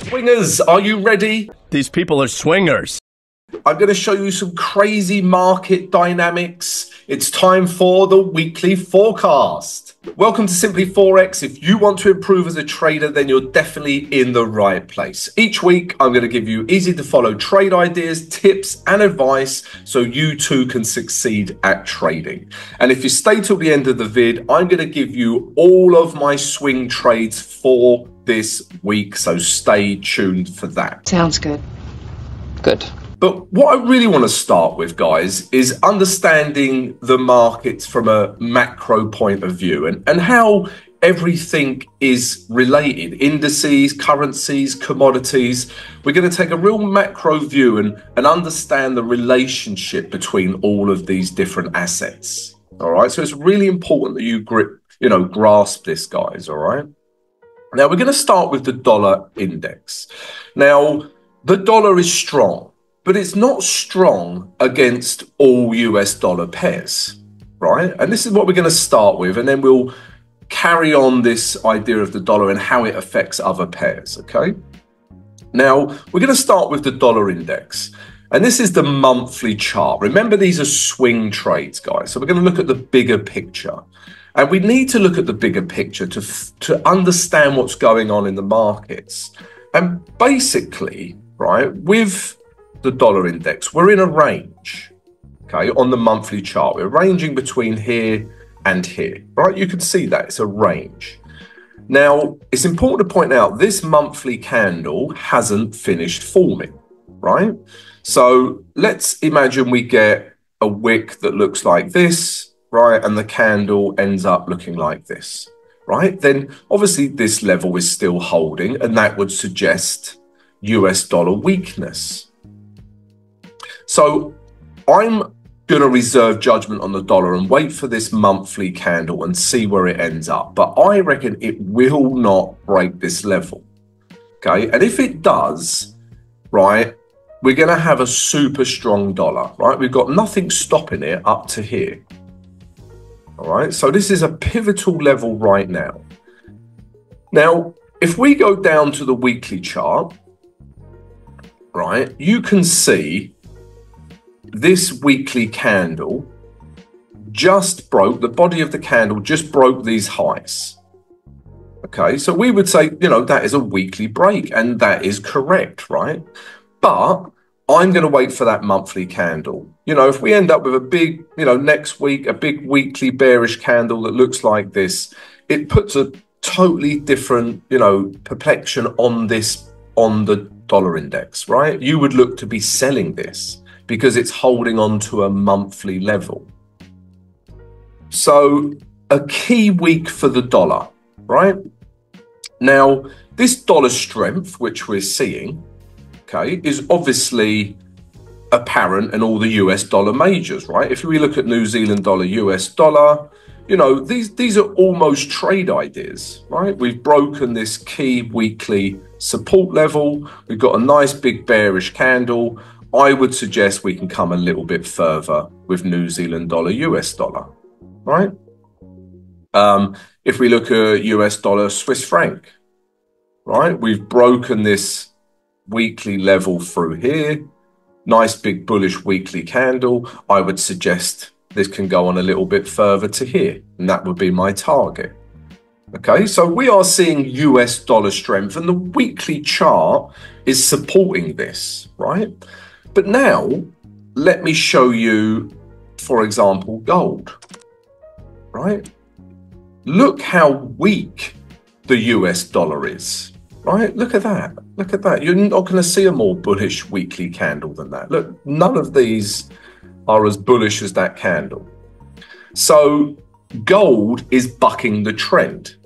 Swingers, are you ready? These people are swingers. I'm going to show you some crazy market dynamics. It's time for the weekly forecast. Welcome to Simply Forex. If you want to improve as a trader, then you're definitely in the right place. Each week, I'm going to give you easy to follow trade ideas, tips, and advice so you too can succeed at trading. And if you stay till the end of the vid, I'm going to give you all of my swing trades for this week. So stay tuned for that. Sounds good. Good. But what I really want to start with, guys, is understanding the markets from a macro point of view and how everything is related. Indices, currencies, commodities. We're going to take a real macro view and understand the relationship between all of these different assets. All right. So it's really important that you grasp this, guys. All right. Now, we're going to start with the dollar index. Now, the dollar is strong, but it's not strong against all US dollar pairs, right? And this is what we're going to start with, and then we'll carry on this idea of the dollar and how it affects other pairs, okay? Now, we're going to start with the dollar index, and this is the monthly chart. Remember, these are swing trades, guys. So we're going to look at the bigger picture. And we need to look at the bigger picture to understand what's going on in the markets. And basically, right, with the dollar index, we're in a range, okay, on the monthly chart. We're ranging between here and here, right? You can see that it's a range. Now, it's important to point out this monthly candle hasn't finished forming, right? So let's imagine we get a wick that looks like this, right? And the candle ends up looking like this, right? Then obviously this level is still holding, and that would suggest US dollar weakness. So I'm going to reserve judgment on the dollar and wait for this monthly candle and see where it ends up. But I reckon it will not break this level. Okay. And if it does, right, we're going to have a super strong dollar, right? We've got nothing stopping it up to here. All right. So this is a pivotal level right now. Now, if we go down to the weekly chart, right, you can see this weekly candle just broke, the body of the candle just broke these highs. Okay, so we would say, that is a weekly break, and that is correct, right? But I'm going to wait for that monthly candle. If we end up with a big, next week, a big weekly bearish candle that looks like this, it puts a totally different, perplexion on the dollar index, right? You would look to be selling this because it's holding on to a monthly level. So a key week for the dollar, right? Now, this dollar strength, which we're seeing, okay, is obviously apparent in all the US dollar majors, right? If we look at New Zealand dollar, US dollar, these are almost trade ideas, right? We've broken this key weekly support level. We've got a nice big bearish candle. I would suggest we can come a little bit further with New Zealand dollar, US dollar, right? If we look at US dollar, Swiss franc, right? We've broken this weekly level through here. Nice big bullish weekly candle. I would suggest this can go on a little bit further to here, and that would be my target. Okay, so we are seeing US dollar strength, and the weekly chart is supporting this, right? But now, let me show you, for example, gold, right? Look how weak the US dollar is, right? Look at that. Look at that. You're not going to see a more bullish weekly candle than that. Look, none of these are as bullish as that candle. So gold is bucking the trend.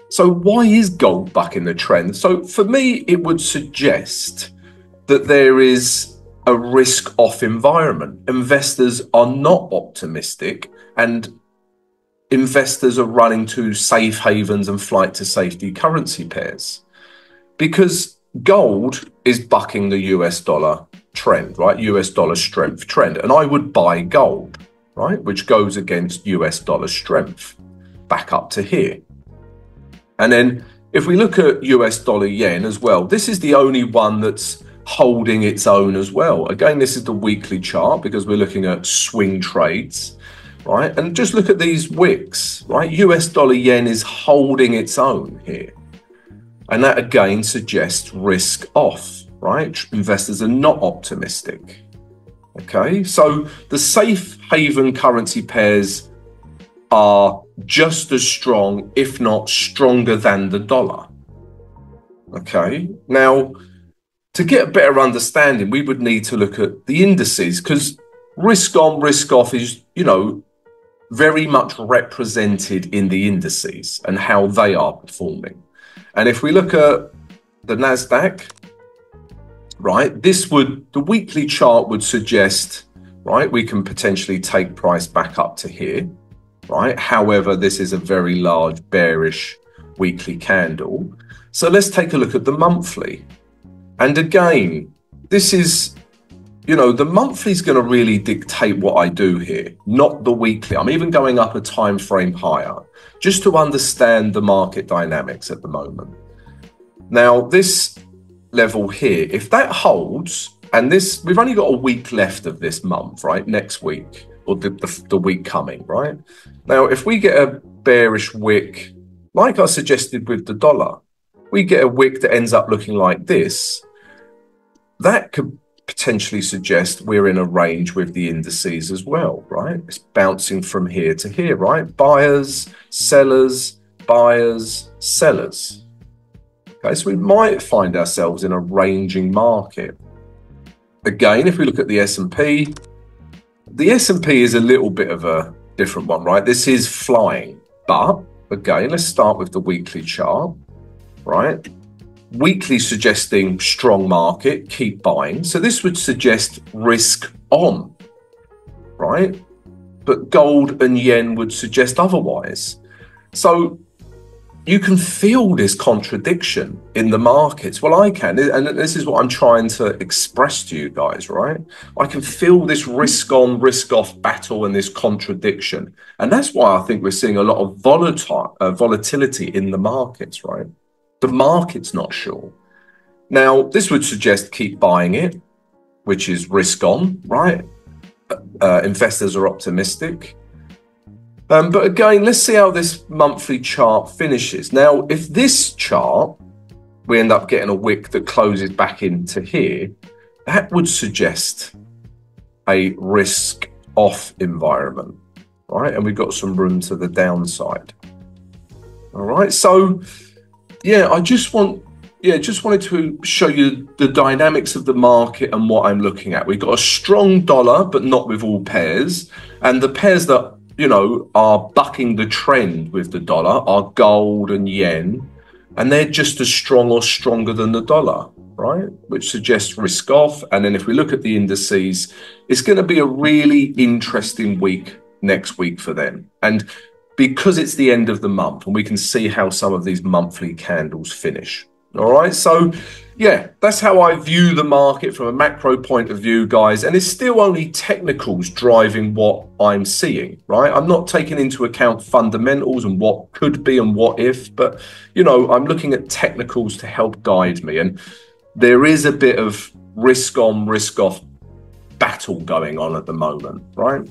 So why is gold bucking the trend? So for me, it would suggest that there is a risk-off environment. Investors are not optimistic, and investors are running to safe havens and flight to safety currency pairs because gold is bucking the US dollar trend, right? US dollar strength trend. And I would buy gold, right? Which goes against US dollar strength back up to here. And then if we look at US dollar yen as well, this is the only one that's holding its own as well. Again, this is the weekly chart because we're looking at swing trades, right? And just look at these wicks, right? US dollar yen is holding its own here. And that again suggests risk off, right? Investors are not optimistic. Okay, so the safe haven currency pairs are just as strong, if not stronger than the dollar. Okay, now to get a better understanding, we would need to look at the indices because risk on, risk off is, you know, very much represented in the indices and how they are performing. And if we look at the NASDAQ, right, the weekly chart would suggest, right, we can potentially take price back up to here, right? However, this is a very large bearish weekly candle. So let's take a look at the monthly. And again, this is, you know, the monthly is going to really dictate what I do here, not the weekly. I'm even going up a time frame higher just to understand the market dynamics at the moment. Now, this level here, if that holds, and this, we've only got a week left of this month, right? Next week, or the week coming, right? Now, if we get a bearish wick, like I suggested with the dollar, we get a wick that ends up looking like this, that could potentially suggest we're in a range with the indices as well, right? It's bouncing from here to here, right? Buyers, sellers, sellers. Okay, so we might find ourselves in a ranging market. Again, if we look at the S&P, the S&P is a little bit of a different one, right? This is flying, but again, let's start with the weekly chart, right? Weekly suggesting strong market, keep buying. So this would suggest risk on, right? But gold and yen would suggest otherwise. So you can feel this contradiction in the markets. Well, I can, and this is what I'm trying to express to you guys, right? I can feel this risk on, risk off battle and this contradiction. And that's why I think we're seeing a lot of volatility in the markets, right? The market's not sure. Now, this would suggest keep buying it, which is risk on, right? Investors are optimistic. But again, let's see how this monthly chart finishes. Now, if this chart, we end up getting a wick that closes back into here, that would suggest a risk off environment, right? And we've got some room to the downside. All right, so yeah, I just wanted to show you the dynamics of the market and what I'm looking at. We've got a strong dollar, but not with all pairs. And the pairs that, you know, are bucking the trend with the dollar are gold and yen. And they're just as strong or stronger than the dollar, right? Which suggests risk off. And then if we look at the indices, it's going to be a really interesting week next week for them. And because it's the end of the month and we can see how some of these monthly candles finish. All right. So, yeah, that's how I view the market from a macro point of view, guys. And it's still only technicals driving what I'm seeing, right? I'm not taking into account fundamentals and what could be and what if, but, you know, I'm looking at technicals to help guide me. And there is a bit of risk on, risk off battle going on at the moment, right?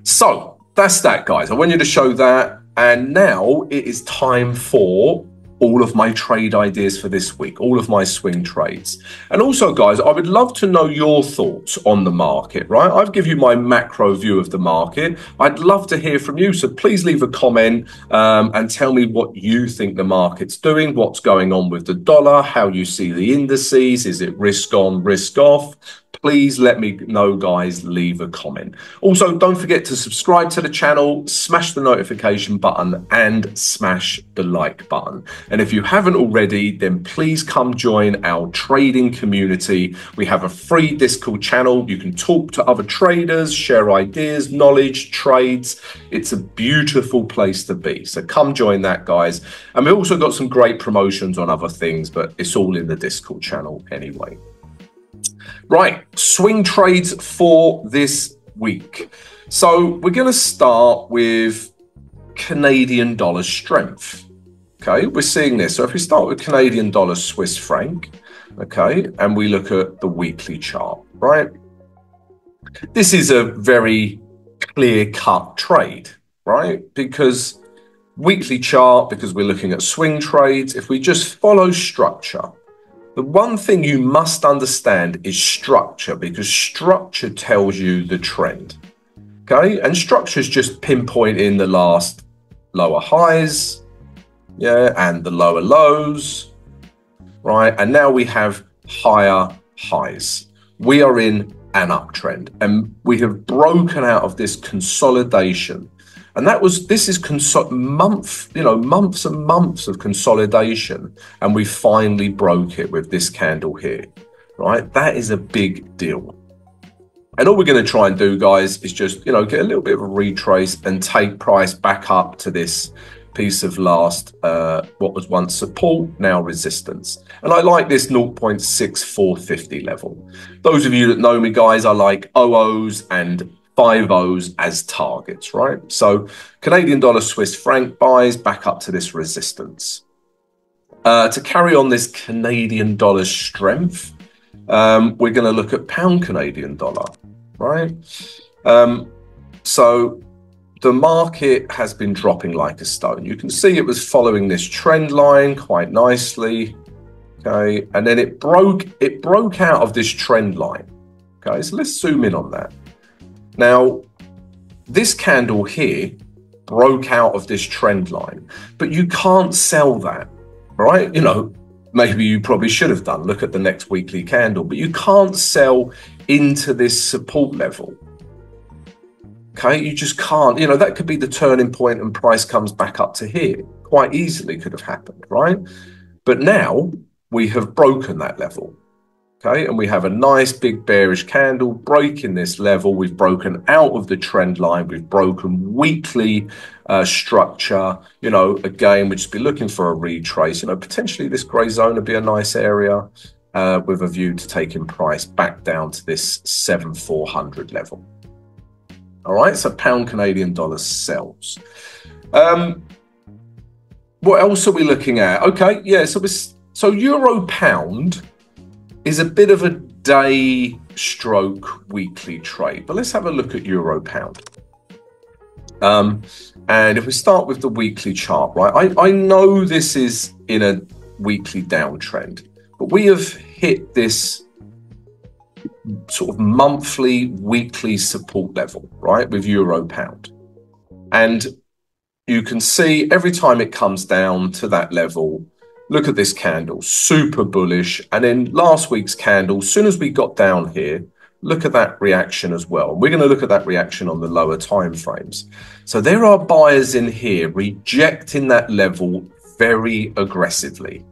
So that's that, guys. I want you to show that. And now it is time for all of my trade ideas for this week, all of my swing trades. And also, guys, I would love to know your thoughts on the market, right? I've given you my macro view of the market. I'd love to hear from you. So please leave a comment and tell me what you think the market's doing, what's going on with the dollar, how you see the indices. Is it risk on, risk off? Please let me know, guys. Leave a comment. Also, don't forget to subscribe to the channel, smash the notification button and smash the like button. And if you haven't already, then please come join our trading community. We have a free Discord channel. You can talk to other traders, share ideas, knowledge, trades. It's a beautiful place to be. So come join that, guys. And we've also got some great promotions on other things, but it's all in the Discord channel anyway. Right, swing trades for this week. So we're going to start with Canadian dollar strength. Okay, we're seeing this. So if we start with Canadian dollar, Swiss franc, okay, and we look at the weekly chart, right? This is a very clear-cut trade, right? Because weekly chart, because we're looking at swing trades, if we just follow structure, the one thing you must understand is structure, because structure tells you the trend, okay? And structure is just pinpointing the last lower highs, yeah, and the lower lows, right? And now we have higher highs. We are in an uptrend, and we have broken out of this consolidation. And this is months and months of consolidation, and we finally broke it with this candle here, right? That is a big deal. And all we're going to try and do, guys, is just, get a little bit of a retrace and take price back up to this piece of last, what was once support, now resistance. And I like this 0.6450 level. Those of you that know me, guys, I like OOs and 5-0s as targets, right? So Canadian dollar, Swiss franc buys back up to this resistance. To carry on this Canadian dollar strength, we're going to look at pound Canadian dollar, right? So the market has been dropping like a stone. You can see it was following this trend line quite nicely, okay? And then it broke out of this trend line, okay? So let's zoom in on that. Now, this candle here broke out of this trend line, but you can't sell that, right? Maybe you probably should have done. Look at the next weekly candle, but you can't sell into this support level. Okay, you just can't. That could be the turning point and price comes back up to here. Quite easily could have happened, right? But now we have broken that level. Okay, and we have a nice big bearish candle breaking this level. We've broken out of the trend line. We've broken weekly structure. Again, we'd just be looking for a retrace. Potentially this grey zone would be a nice area with a view to taking price back down to this 7,400 level. All right, so pound Canadian dollar sells. What else are we looking at? Okay, yeah, so euro pound is a bit of a day stroke weekly trade, but let's have a look at euro pound. And if we start with the weekly chart, right, I know this is in a weekly downtrend, but we have hit this sort of monthly, weekly support level, right, with euro pound. And you can see every time it comes down to that level, look at this candle, super bullish. And then last week's candle, as soon as we got down here, look at that reaction as well. We're going to look at that reaction on the lower time frames. So there are buyers in here rejecting that level very aggressively,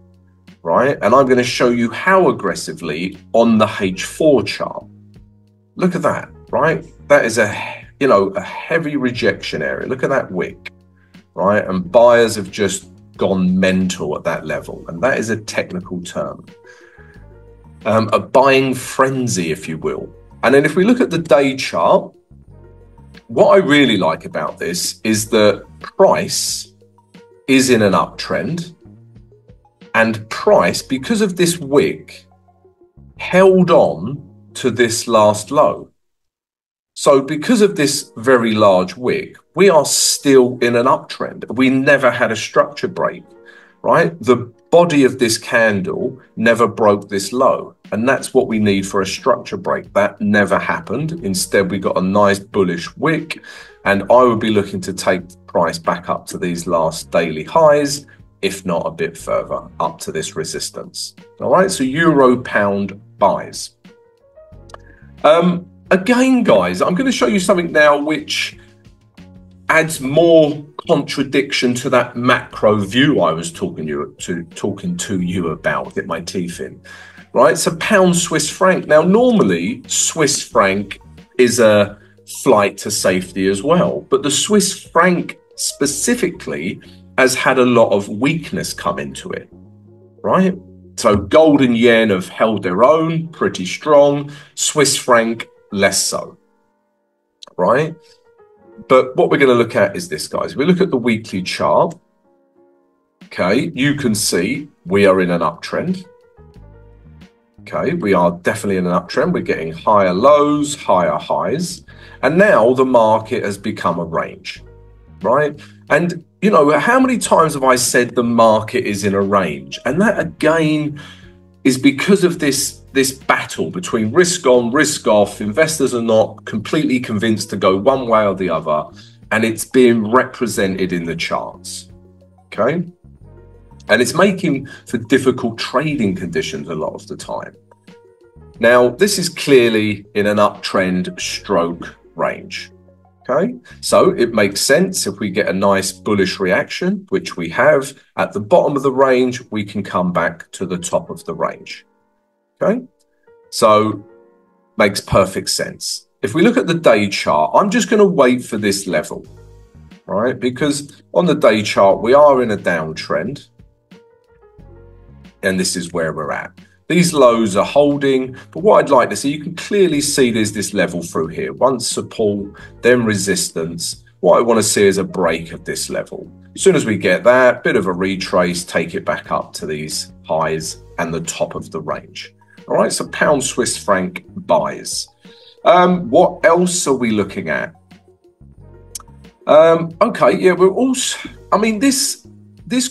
right? And I'm going to show you how aggressively on the H4 chart. Look at that, right? That is a heavy rejection area. Look at that wick, right? And buyers have just gone mental at that level, and that is a technical term, a buying frenzy, if you will. And then if we look at the day chart, what I really like about this is that price is in an uptrend, and price, because of this wick, held on to this last low. So because of this very large wick, we are still in an uptrend. We never had a structure break, right? The body of this candle never broke this low. And that's what we need for a structure break. That never happened. Instead, we got a nice bullish wick. And I would be looking to take the price back up to these last daily highs, if not a bit further, up to this resistance. All right, so euro pound buys. Again, guys, I'm going to show you something now which adds more contradiction to that macro view I was talking to you about. Get my teeth in, right? So pound Swiss franc. Now, normally Swiss franc is a flight to safety as well, but the Swiss franc specifically has had a lot of weakness come into it, right? So gold and yen have held their own, pretty strong. Swiss franc, less so, right? But what we're going to look at is this, guys. We look at the weekly chart. Okay, you can see we are in an uptrend. Okay, we are definitely in an uptrend. We're getting higher lows, higher highs. And now the market has become a range, right? And, you know, how many times have I said the market is in a range? And that, again, is because of this battle between risk on, risk off. Investors are not completely convinced to go one way or the other. And it's being represented in the charts, okay? And it's making for difficult trading conditions a lot of the time. Now, this is clearly in an uptrend stroke range. Okay, so it makes sense if we get a nice bullish reaction, which we have at the bottom of the range, we can come back to the top of the range. Okay, so makes perfect sense. If we look at the day chart, I'm just going to wait for this level, right? Because on the day chart, we are in a downtrend. And this is where we're at. These lows are holding, but what I'd like to see, you can clearly see there's this level through here. Once support, then resistance. What I want to see is a break of this level. As soon as we get that, bit of a retrace, take it back up to these highs and the top of the range. All right, so pound Swiss franc buys. What else are we looking at? Okay, yeah, we're also, I mean, this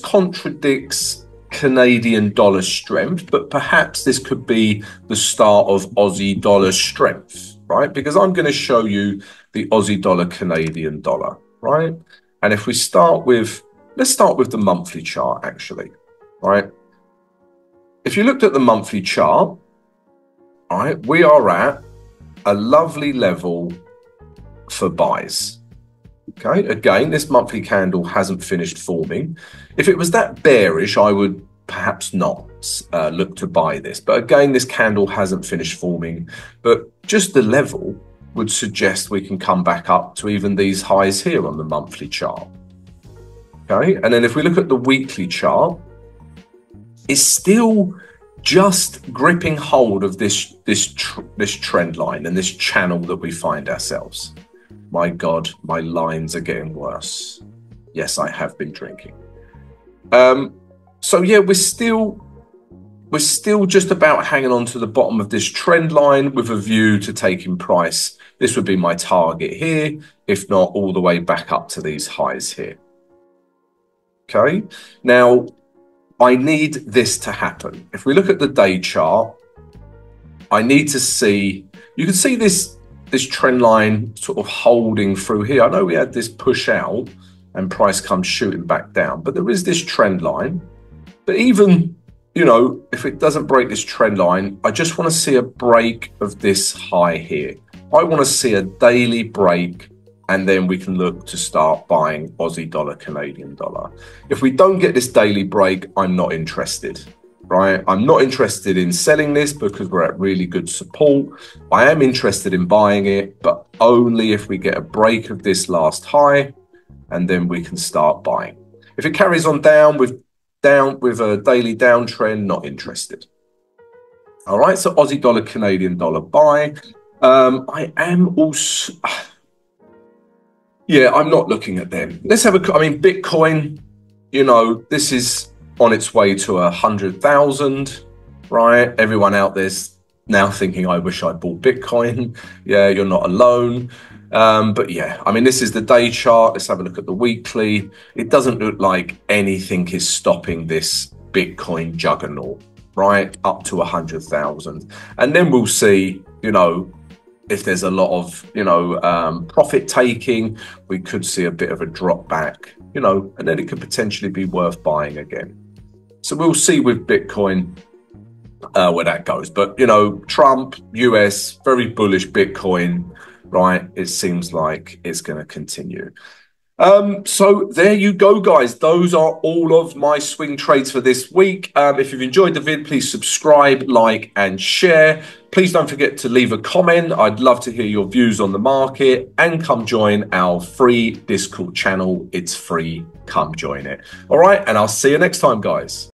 contradicts Canadian dollar strength, but perhaps this could be the start of Aussie dollar strength, right? Because I'm going to show you the Aussie dollar, Canadian dollar, right? And if we start with, let's start with the monthly chart, actually, right? If you looked at the monthly chart, all right, we are at a lovely level for buys. Okay, again, this monthly candle hasn't finished forming. If it was that bearish, I would perhaps not look to buy this. But again, this candle hasn't finished forming. But just the level would suggest we can come back up to even these highs here on the monthly chart. Okay, and then if we look at the weekly chart, it's still just gripping hold of this trend line and this channel that we find ourselves. My God, my lines are getting worse. Yes, I have been drinking. So yeah, we're still just about hanging on to the bottom of this trend line with a view to taking price. This would be my target here, if not all the way back up to these highs here. Okay, now I need this to happen. If we look at the day chart, I need to see, you can see this trend line sort of holding through here. I know we had this push out and price comes shooting back down, but there is this trend line. But even, you know, if it doesn't break this trend line, I just want to see a break of this high here. I want to see a daily break, and then we can look to start buying Aussie dollar, Canadian dollar. If we don't get this daily break, I'm not interested. Right, I'm not interested in selling this because we're at really good support. I am interested in buying it, but only if we get a break of this last high, and then we can start buying. If it carries on down with a daily downtrend, not interested. All right, so Aussie dollar, Canadian dollar buy. I am also, yeah, I'm not looking at them. Let's have a, I mean, Bitcoin, you know, this is on its way to 100,000, right? Everyone out there's now thinking, I wish I bought Bitcoin. Yeah, you're not alone. But yeah, I mean, this is the day chart. Let's have a look at the weekly. It doesn't look like anything is stopping this Bitcoin juggernaut, right? Up to 100,000. And then we'll see, you know, if there's a lot of, you know, profit taking, we could see a bit of a drop back, you know, and then it could potentially be worth buying again. So we'll see with Bitcoin where that goes. But, you know, Trump, US, very bullish Bitcoin, right? It seems like it's going to continue. So there you go, guys. Those are all of my swing trades for this week. If you've enjoyed the vid, please subscribe, like, and share. Please don't forget to leave a comment. I'd love to hear your views on the market, and come join our free Discord channel. It's free. Come join it. All right. And I'll see you next time, guys.